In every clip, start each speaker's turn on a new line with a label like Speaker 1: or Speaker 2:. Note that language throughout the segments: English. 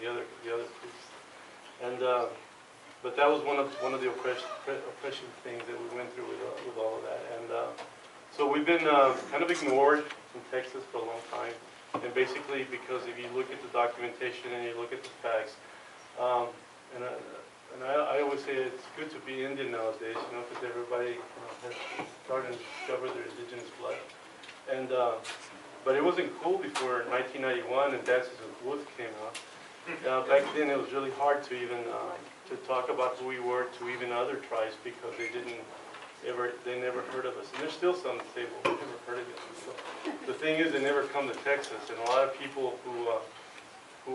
Speaker 1: the other priests. And but that was one of the oppression things that we went through with all of that. And so we've been kind of ignored in Texas for a long time. And basically, because if you look at the documentation and you look at the facts, and I always say it's good to be Indian nowadays, you know, because everybody has started to discover their indigenous blood. And but it wasn't cool before 1991 and Dances with Wolves came out. Back then, it was really hard to even to talk about who we were to even other tribes because they never heard of us. And there's still some that say, well, we never heard of it. So the thing is, they never come to Texas, and a lot of people who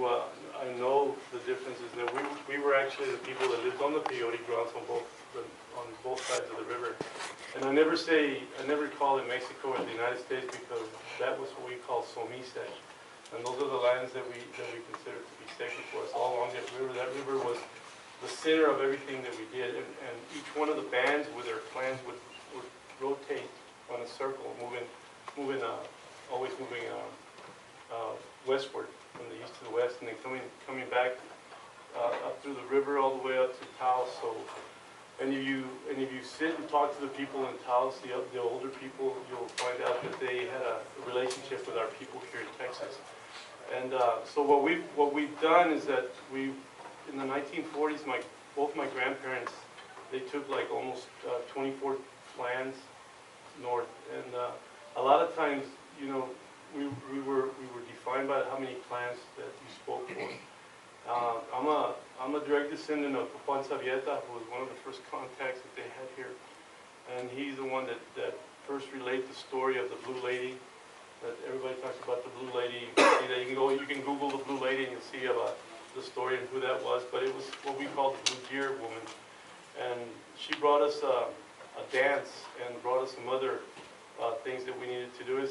Speaker 1: I know the difference is that we were actually the people that lived on the peyote grounds on both sides of the river. And I never call it Mexico or the United States because that was what we call Somisech. And those are the lands that we consider to be sacred for us all along that river. That river was the center of everything that we did. And each one of the bands with their clans would rotate on a circle, always moving westward from the east to the west, and then coming back up through the river all the way up to Taos. So, and if you sit and talk to the people in Taos, the older people, you'll find out that they had a relationship with our people here in Texas. And so what we've done is that in the 1940s, both my grandparents, they took like almost 24 lands north, and a lot of times, you know, we were defined by how many clans that you spoke for. I'm a direct descendant of Juan, who was one of the first contacts that they had here, and he's the one that first relayed the story of the Blue Lady. That everybody talks about the Blue Lady. You can Google the Blue Lady and you'll see about the story and who that was. But it was what we call the Blue Deer woman, and she brought us a dance and brought us some other things that we needed to do.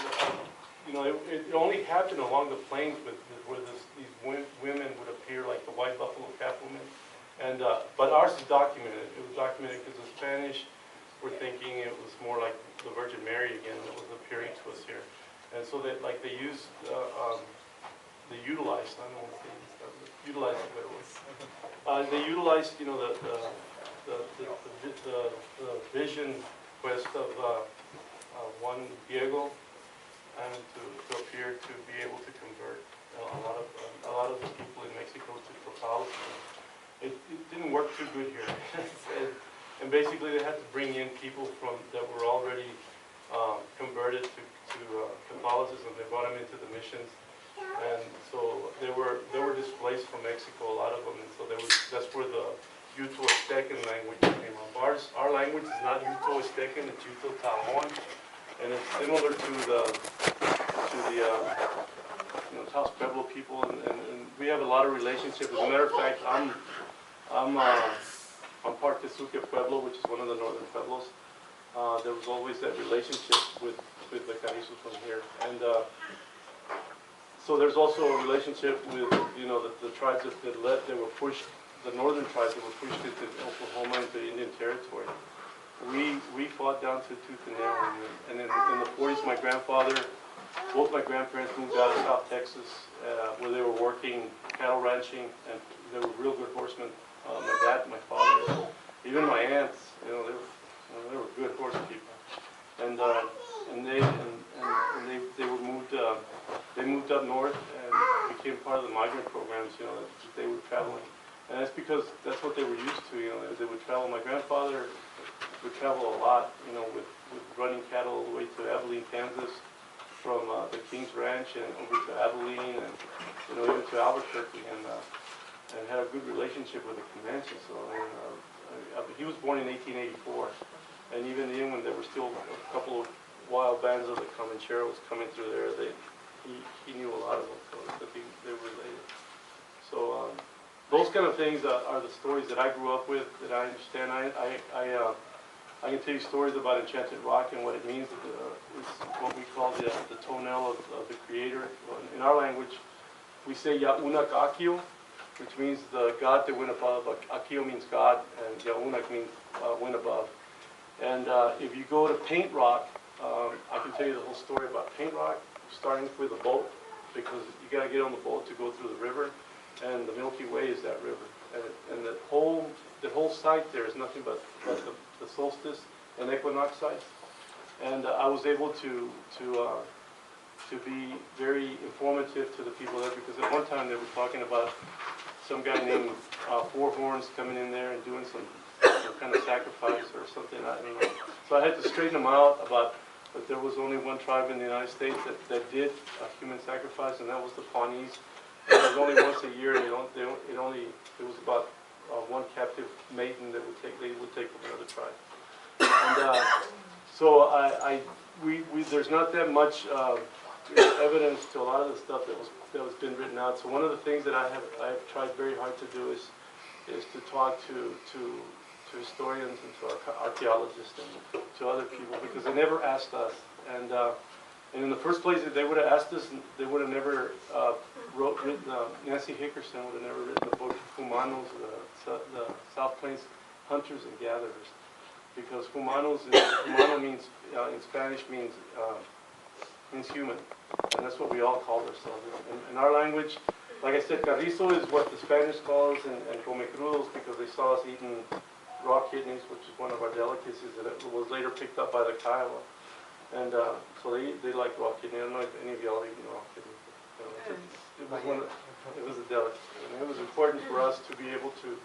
Speaker 1: You know, it only happened along the plains where these women would appear, like the white buffalo calf women. And but ours is documented. It was documented because the Spanish were thinking it was more like the Virgin Mary again that was appearing to us here. And so that, like, they used, they utilized, I don't know what they utilized the better word. They utilized, you know, the vision quest of Juan Diego, and to appear to be able to convert a lot of the people in Mexico to Catholicism. It didn't work too good here, and basically they had to bring in people that were already converted to Catholicism. They brought them into the missions, and so they were displaced from Mexico, a lot of them, and so that's where the Uto-Aztecan language came up. Our language is not Uto-Aztecan, it's Uto-Tahoan, and it's similar to the you know, Taos Pueblo people, and we have a lot of relationships. As a matter of fact, I'm part Tesuque Pueblo, which is one of the northern pueblos. There was always that relationship with the Carrizo from here, and so there's also a relationship with, you know, the tribes that were pushed, the northern tribes that were pushed into Oklahoma, into Indian territory. We fought down to tooth and nail, and in the 40s, both my grandparents moved out of South Texas, where they were working cattle ranching, and they were real good horsemen. My dad, my father, even my aunts, you know, they were good horse people, and they moved up north and became part of the migrant programs, you know, that they were traveling, and that's because that's what they were used to, you know. They would travel. My grandfather would travel a lot, you know, with running cattle all the way to Abilene, Kansas, from the King's Ranch and over to Abilene, and, you know, even to Albuquerque, and had a good relationship with the Comanches. So, he was born in 1884, and even then, when there were still a couple of wild bands of the Comancheros coming through there, he knew a lot of them, so they were related. So those kind of things are the stories that I grew up with, that I understand. I can tell you stories about Enchanted Rock and what it means. It's what we call the toenail of the Creator. In our language, we say Yaunak Akio, which means the God that went above. Akio means God, and Yaunak means went above. And if you go to Paint Rock, I can tell you the whole story about Paint Rock, starting with a boat, because you got to get on the boat to go through the river, and the military way is that river. And the whole site there is nothing but the solstice and equinox sites. And I was able to be very informative to the people there, because at one time they were talking about some guy named Four Horns coming in there and doing some kind of sacrifice or something, I don't know. So I had to straighten them out about that there was only one tribe in the United States that did a human sacrifice, and that was the Pawnees. And it was only once a year, and it was about one captive maiden that they would take from another tribe. And so there's not that much evidence to a lot of the stuff that was been written out. So one of the things that I have tried very hard to do is to talk to historians and to archaeologists and to other people, because they never asked us. And in the first place, if they would have asked us, they would have never written. Nancy Hickerson would have never written the book Humanos, the South Plains Hunters and Gatherers, because Humano means in Spanish means human, and that's what we all call ourselves. In our language, like I said, Carrizo is what the Spanish calls, and Comecrudos, because they saw us eating raw kidneys, which is one of our delicacies that was later picked up by the Kiowa. And so they like raw kidney. I don't know if any of y'all eat raw kidney. It was a delicacy, and it was important for us to be able to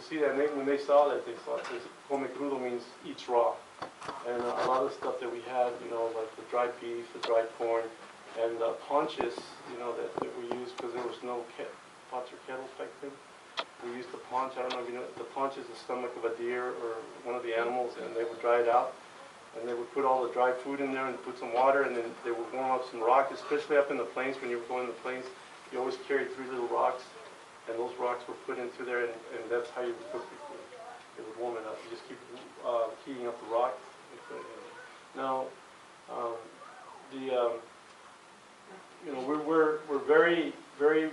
Speaker 1: see that. And when they saw that, they thought Comecrudo means eats raw. And a lot of stuff that we had, like the dried beef, the dried corn, and paunches, that we used, because there was no pots or kettles back then. We used the paunch. I don't know if you know, the paunch is the stomach of a deer or one of the animals, and they would dry it out. And they would put all the dry food in there and put some water, and then they would warm up some rock, especially up in the plains. When you were going to the plains, you always carried 3 little rocks, and those rocks were put into there, and that's how you would cook your food. It would warm it up. You just keep heating up the rock. Now, we're very, very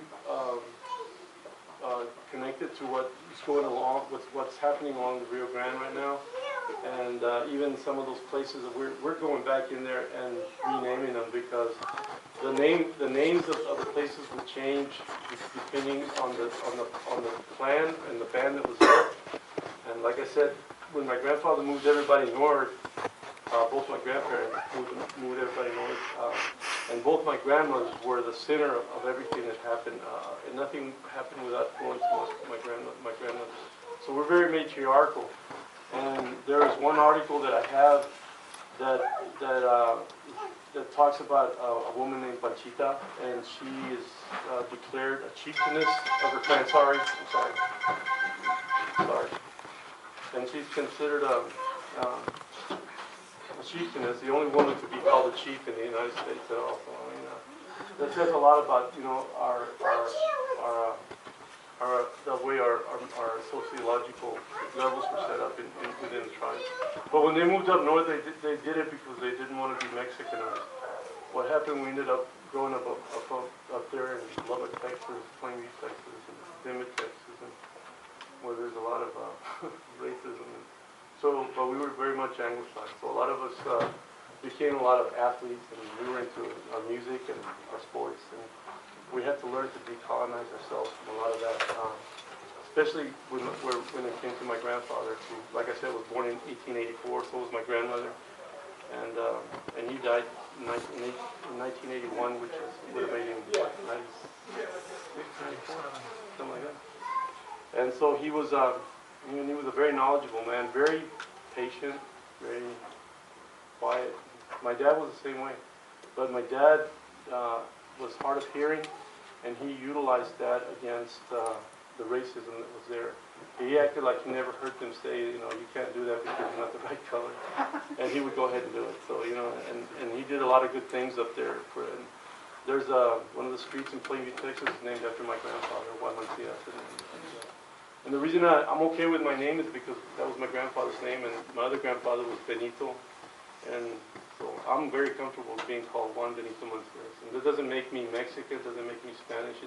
Speaker 1: connected to what's going along, what's happening along the Rio Grande right now, and even some of those places that we're going back in there and renaming them, because the names of the places will change depending on the clan and the band that was there. And like I said, when my grandfather moved everybody north, both my grandparents moved everybody north, and both my grandmothers were the center of everything that happened, and nothing happened without going to my grandmother. So we're very matriarchal. And there is one article that I have that talks about a woman named Panchita, and she is declared a chieftainess of her clan. Sorry. And she's considered a chieftainess, the only woman to be called a chief in the United States at all. So, I mean, that says a lot about the way our sociological levels were set up within the tribe. But when they moved up north, they did it because they didn't want to be Mexicanized. What happened? We ended up growing up there in Lubbock, Texas, Plainview, Texas, and Dimmitt, Texas, and where there's a lot of racism. So, but we were very much Anglicized. So a lot of us became a lot of athletes, and we were into our music and our sports, and we had to learn to decolonize ourselves from a lot of that, especially when it came to my grandfather, who, like I said, was born in 1884, so was my grandmother, and he died in 1981, which would have made him, what, 96, 94, something like that. And so he was a very knowledgeable man, very patient, very quiet. My dad was the same way, but my dad was hard of hearing, and he utilized that against the racism that was there. He acted like he never heard them say, you can't do that because you're not the right color, and he would go ahead and do it. So, and he did a lot of good things up there. There's one of the streets in Plainview, Texas, is named after my grandfather, Juan Mancias. And the reason I'm okay with my name is because that was my grandfather's name, and my other grandfather was Benito, and so I'm very comfortable being called Juan Benito Mancias. And that doesn't make me Mexican, doesn't make me Spanish.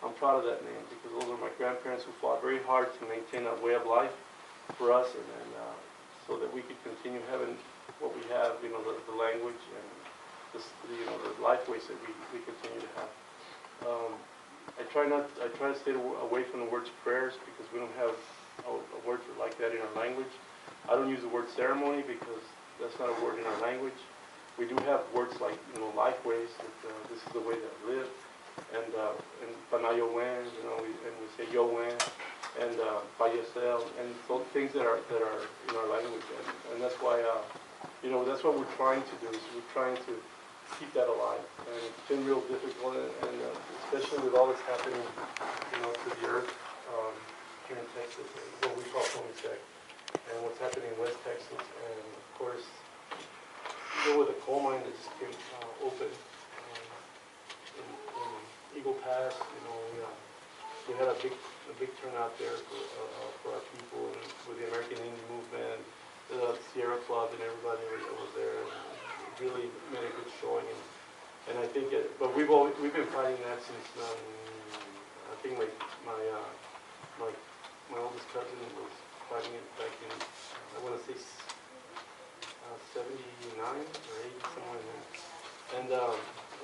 Speaker 1: I'm proud of that name, because those are my grandparents who fought very hard to maintain a way of life for us, and so that we could continue having what we have, the language and the lifeways that we continue to have. I try to stay away from the words prayers because we don't have a word for like that in our language. I don't use the word ceremony because that's not a word in our language. We do have words like, life ways, that this is the way that I live, and Panayo Wen, and we say Yo Wen, and Fayesel, and so things that are in our language, and that's why, that's what we're trying to do, is we're trying to keep that alive, and it's been real difficult, and especially with all that's happening, to the earth here in Texas, what we call Comecrudo, and what's happening in West Texas, and of course, with a coal mine that just came open in Eagle Pass, we had a big turnout there for our people, and with the American Indian Movement, the Sierra Club, and everybody that was there. Really made a good showing, and I think but we've been fighting that since I think my oldest cousin was fighting it back in, I want to say 79 or 80, somewhere in there,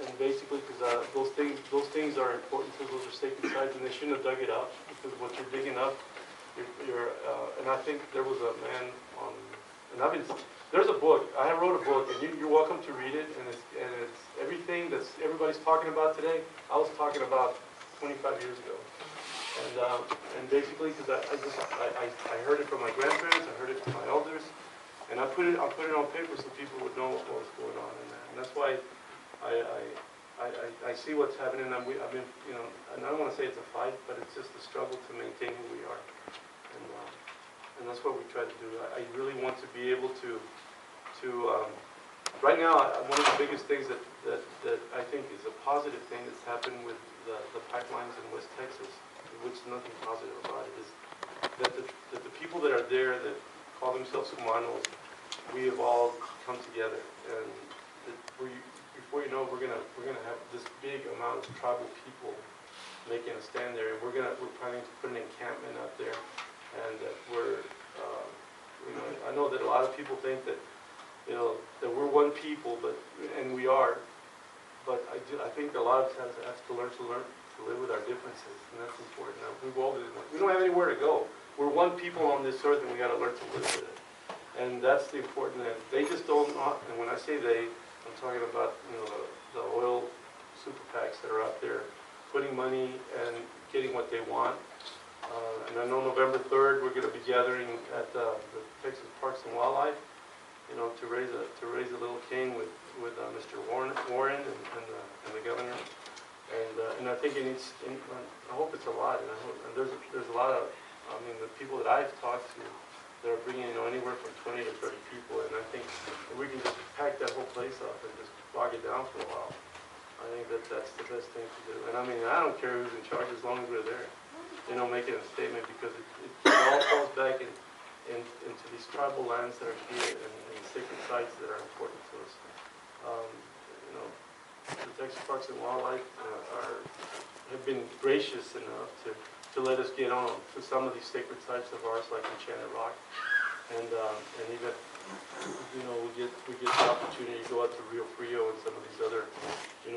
Speaker 1: and basically because those things are important to those are sacred sites, and they shouldn't have dug it up, because what you're digging up, and I think there was a man on, and there's a book. I wrote a book, and you're welcome to read it. And it's everything that everybody's talking about today. I was talking about 25 years ago, and basically because I heard it from my grandparents, I heard it from my elders, and I put it on paper so people would know what was going on in that. And that's why I see what's happening. And I've been, and I don't want to say it's a fight, but it's just a struggle to maintain who we are. And that's what we try to do. I really want to be able to right now, one of the biggest things that I think is a positive thing that's happened with the pipelines in West Texas, which is nothing positive about it, is that the people that are there that call themselves humanos, we have all come together, and before you know, we're gonna have this big amount of tribal people making a stand there, and we're planning to put an encampment out there. And that we're, I know that a lot of people think that, that we're one people, and we are, but I think a lot of times we have to learn to live with our differences, and that's important. Now, we don't have anywhere to go. We're one people on this earth, and we got to learn to live with it. And that's the important thing. They just don't, and when I say they, I'm talking about, the oil super PACs that are out there putting money and getting what they want. And I know November 3rd we're going to be gathering at the Texas Parks and Wildlife, to raise a little cane with Mr. Warren and the governor, and I think it needs. I hope it's a lot, and there's a lot of. The people that I've talked to, they're bringing anywhere from 20 to 30 people, and I think if we can just pack that whole place up and just bog it down for a while. I think that's the best thing to do, and I don't care who's in charge as long as we're there. Making a statement, because it all falls back into these tribal lands that are here and sacred sites that are important to us. The Texas Parks and Wildlife have been gracious enough to let us get on to some of these sacred sites of ours, like Enchanted Rock, and even we get the opportunity to go out to Rio Frio and some of these other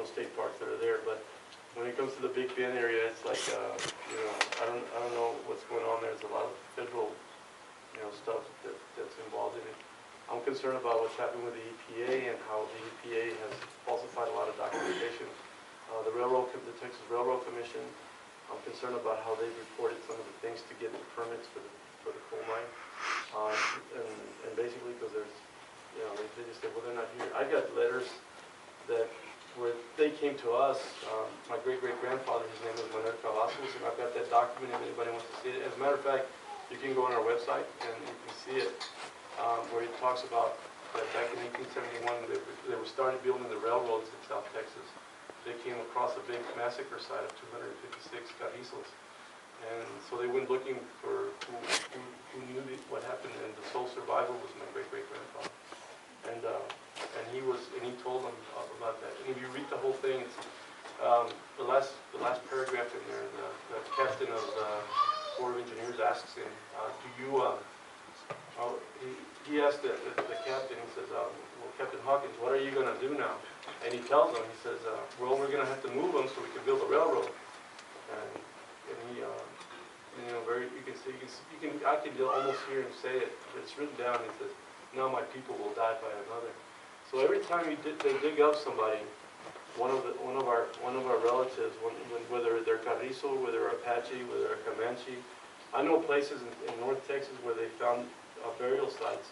Speaker 1: state parks that are there, but. When it comes to the Big Bend area, it's like, I don't know what's going on there. There's a lot of federal, stuff that's involved in it. I'm concerned about what's happened with the EPA and how the EPA has falsified a lot of documentation. The Texas Railroad Commission, I'm concerned about how they've reported some of the things to get the permits for the coal mine. And basically because there's, they just said, well, they're not here. I got letters where they came to us, my great-great-grandfather, his name was Manuel Cavazos, and I've got that document if anybody wants to see it. As a matter of fact, you can go on our website and you can see it, where he talks about that back in 1871, they were started building the railroads in South Texas. They came across a big massacre site of 256 Carrizos, and so they went looking for who knew what happened, and the sole survivor was my great-great-grandfather. And he told them about that. And if you read the whole thing, it's, the last paragraph in there, the captain of the Corps of Engineers asks him, he asked the captain, he says, well, Captain Hawkins, what are you going to do now? And he tells them, he says, well, we're going to have to move them so we can build a railroad. and he, you know, very, you can see, I can almost hear him say it. It's written down. He says, "Now my people will die by another." So every time they dig up somebody, one of our relatives, whether they're Carrizo, whether they're Apache, whether they're Comanche, I know places in North Texas where they found burial sites,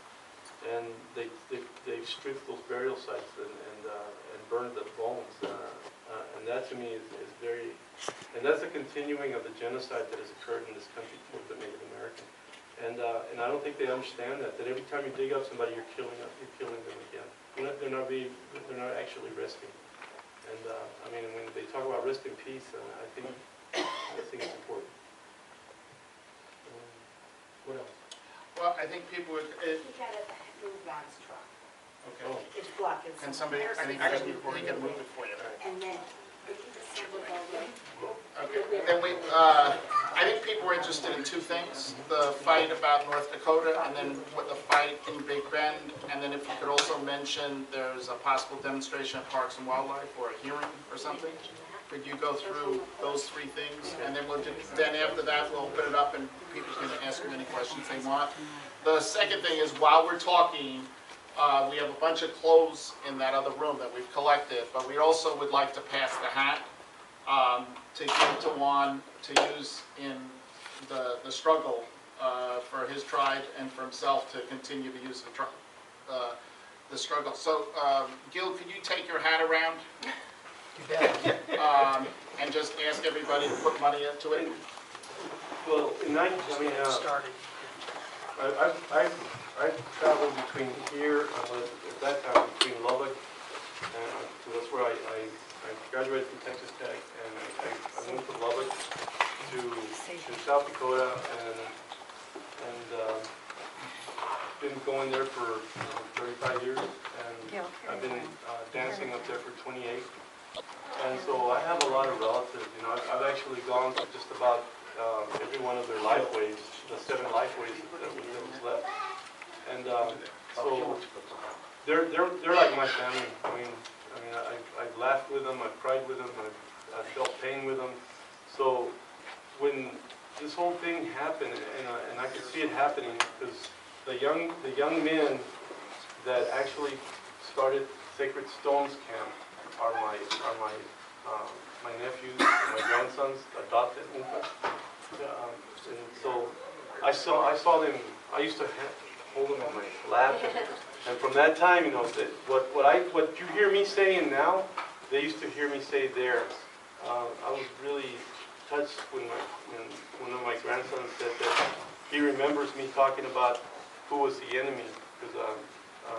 Speaker 1: and they've stripped those burial sites and burned the bones, and that to me is very, and that's a continuing of the genocide that has occurred in this country with the Native American, and I don't think they understand that every time you dig up somebody, you're killing them again. They're not actually resting. And I mean, when they talk about rest in peace, I think it's important. What else?
Speaker 2: Well, I think people would.
Speaker 3: You gotta move Ron's truck.
Speaker 2: Okay.
Speaker 1: Oh.
Speaker 3: It's blocking.
Speaker 2: Can somebody? I think he can move it for you.
Speaker 3: And then we can just look over.
Speaker 2: Okay. Then I think people were interested in two things: the fight about North Dakota, and then what the fight in Big Bend. And then if you could also mention there's a possible demonstration at Parks and Wildlife or a hearing or something. Could you go through those three things, and then then after that we'll open it up and people can ask you any questions they want. The second thing is, while we're talking, we have a bunch of clothes in that other room that we've collected, but we also would like to pass the hat to give to Juan to use in the struggle for his tribe and for himself to continue to use the struggle. So, Gil, could you take your hat around? And just ask everybody to put money into it.
Speaker 1: Well, I've traveled between here, at that time, between Lubbock, and so that's where I graduated from Texas Tech, and I moved from Lubbock to South Dakota, and been going there for 35 years, and I've been dancing up there for 28. And so I have a lot of relatives. You know, I've actually gone to just about every one of their lifeways, the 7 lifeways that was left. And so they're like my family. I mean, I've laughed with them, I've cried with them, I've felt pain with them. So when this whole thing happened, and I could see it happening, because the young men that actually started Sacred Stones Camp are my nephews, and my grandsons, adopted. And so I saw them. I used to hold them in my lap, and from that time, you know, what you hear me saying now, they used to hear me say there. I was really touched when one of my grandsons said that he remembers me talking about who was the enemy, because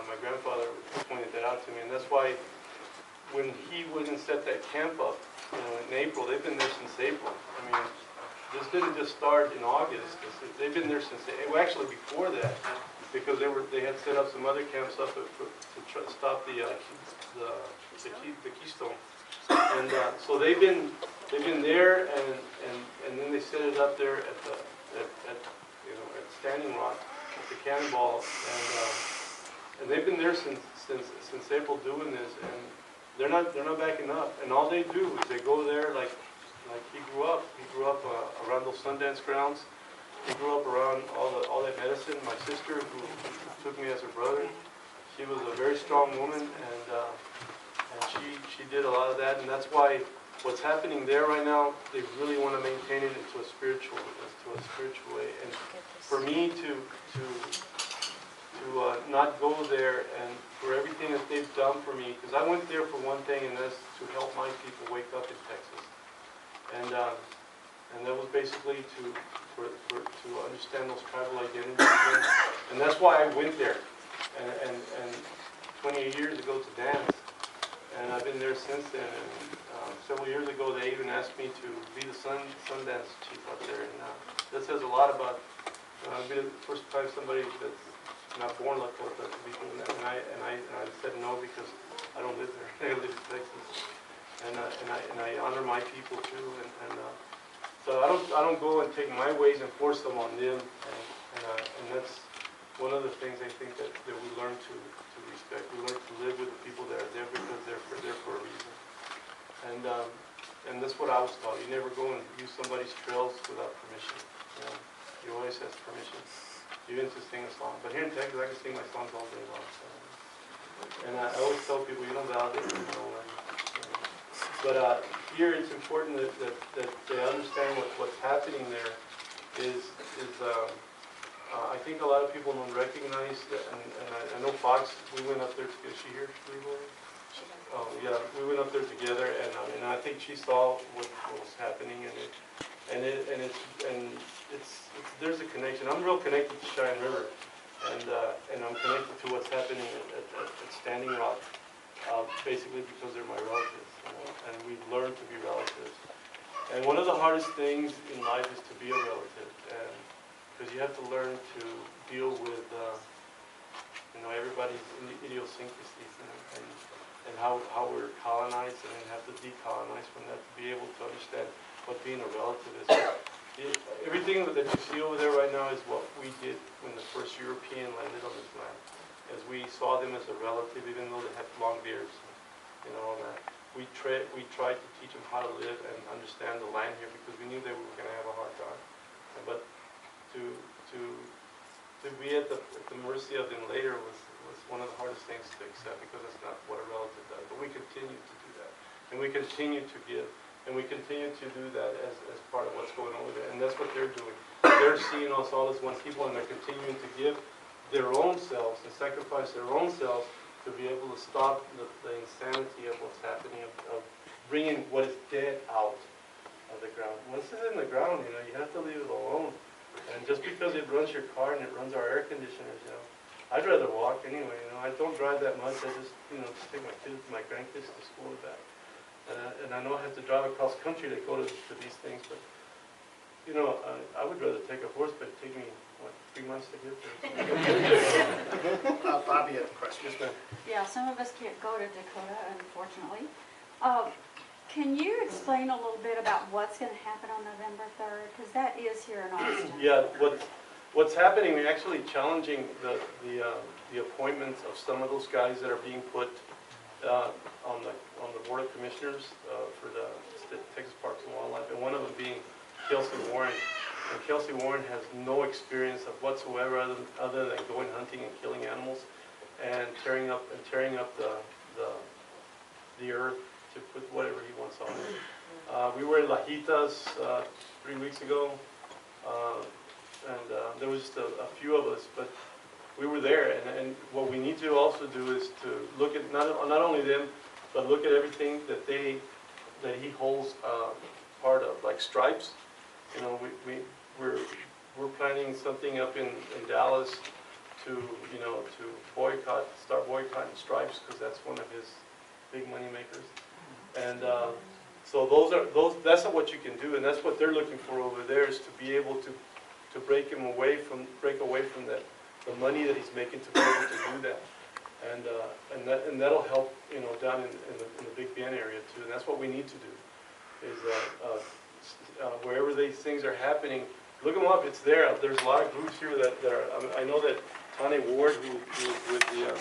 Speaker 1: my grandfather pointed that out to me, and that's why. When he went and set that camp up, you know, in April, they've been there since April. I mean, this didn't just start in August. They've been there since, well, actually before that, because they had set up some other camps up to stop the Keystone. And so they've been there, and then they set it up there at Standing Rock, at the Cannonball, and they've been there since April doing this, and they're not backing up. And all they do is they go there like he grew up. He grew up around those Sundance grounds. He grew up around all that medicine. My sister, who took me as her brother, she was a very strong woman, and she did a lot of that. And that's why what's happening there right now, they really want to maintain it into a spiritual way. And for me to not go there, and for everything that they've done for me, because I went there for one thing, and that's to help my people wake up in Texas, and that was basically to understand those tribal identities, and that's why I went there, and 28 years ago to dance, and I've been there since then. And several years ago, they even asked me to be the Sundance chief up there, and that says a lot about. It'll be the first time somebody that's not born like Lakota to be doing that, and I said no, because I don't live there. I live in Texas, and I honor my people too, and so I don't go and take my ways and force them on them, and that's one of the things I think that we learn to respect. We learn to live with the people that are there because they're there for a reason, and and that's what I was taught. You never go and use somebody's trails without permission. You know, you always ask permission, even to sing a song. But here in Texas, I can sing my songs all day long. So. And I always tell people, you don't validate, you know. But here it's important that they understand what's happening there is I think a lot of people don't recognize that, and I know Fox, we went up there, is she here? Oh, yeah, we went up there together, and I think she saw what was happening, and there's a connection. I'm real connected to Cheyenne River, and I'm connected to what's happening at Standing Rock, basically because they're my relatives, and we've learned to be relatives. And one of the hardest things in life is to be a relative, and because you have to learn to deal with, everybody's idiosyncrasies and how we're colonized, and then have to decolonize from that to be able to understand what being a relative is. Everything that you see over there right now is what we did when the first European landed on this land, as we saw them as a relative, even though they had long beards, all that. We tried to teach them how to live and understand the land here, because we knew they were going to have a hard time. But to be at the mercy of them later was one of the hardest things to accept, because that's not what a relative does. But we continue to do that, and we continue to give, and we continue to do that as part of what's going on with it. And that's what they're doing. They're seeing us all as one people, and they're continuing to give their own selves and sacrifice their own selves to be able to stop the insanity of what's happening, of bringing what is dead out of the ground. Once it's in the ground, you have to leave it alone. And just because it runs your car and it runs our air conditioners, I'd rather walk anyway. I don't drive that much. I just, just take my grandkids to school and back. And I know I have to drive across country to go to these things, but I would rather take a horse, but it'd take me, 3 months to get there.
Speaker 2: Bobby had a question.
Speaker 1: Yes, ma'am.
Speaker 4: Yeah, some of us can't go to Dakota, unfortunately. Can you explain a little bit about what's going to happen on November 3rd? Because that is here in Austin.
Speaker 1: Yeah, what's happening, we're actually challenging the appointments of some of those guys that are being put on the Board of Commissioners for the Texas Parks and Wildlife, and one of them being Kelsey Warren. And Kelsey Warren has no experience of whatsoever other than going hunting and killing animals and tearing up the earth to put whatever he wants on it. We were in Lajitas 3 weeks ago, and there was just a few of us, but we were there. And what we need to also do is to look at not only them, but look at everything that he holds part of, like stripes. We're planning something up in Dallas to start boycotting stripes, because that's one of his big money makers. And so that's not what you can do, and that's what they're looking for over there, is to be able to break away from that, the money that he's making, to be able to do that. And that'll help down in the Big Bend area too. And that's what we need to do, is wherever these things are happening, look them up. It's there. There's a lot of groups here that are. I know that Tani Ward, who is with the